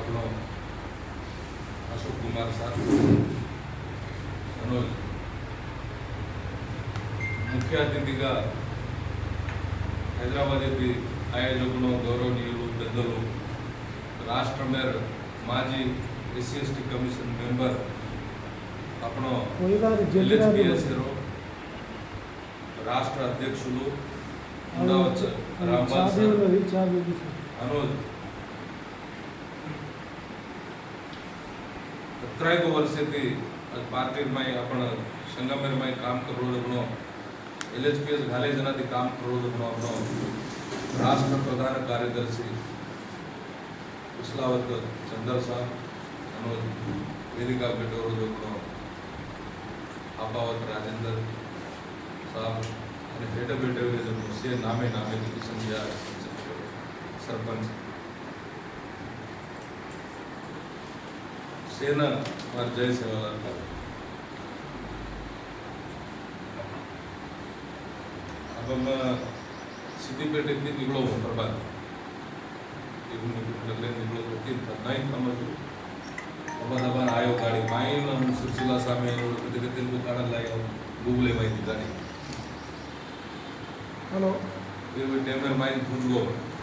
આપણો અશોક કુમાર સાથ मनोज मुख्य अतिथिगा हैदराबाद आयोजकों गौरवनीय पेदलू राष्ट्र मेयर माजी SC/ST कमिशन मेंबर अपनो LHPS राष्ट्र अध्यक्षुलु रामबाग अनुज 17 वर्षे पार्टी में आपण संगमेर में काम करो LHPS घाले जना काम करो अपनो राष्ट्र प्रधान कार्यदर्शी कुशलावत चंदर साहब अनुज वेदिका बेटो आपावत राजेंद्र साहब भेट भेटे से नामे नामे संख्या सरपंच सेना और जय सेवालाल अब हम सिद्धिपेट निकलो प्रभात निकलो नहीं समझ दबान आयो गाड़ी माइन हम सुशीला सामे तेलुगु काढायला लायो गूगल माहिती गाड़ी हेलो टेमर माइन पूछगो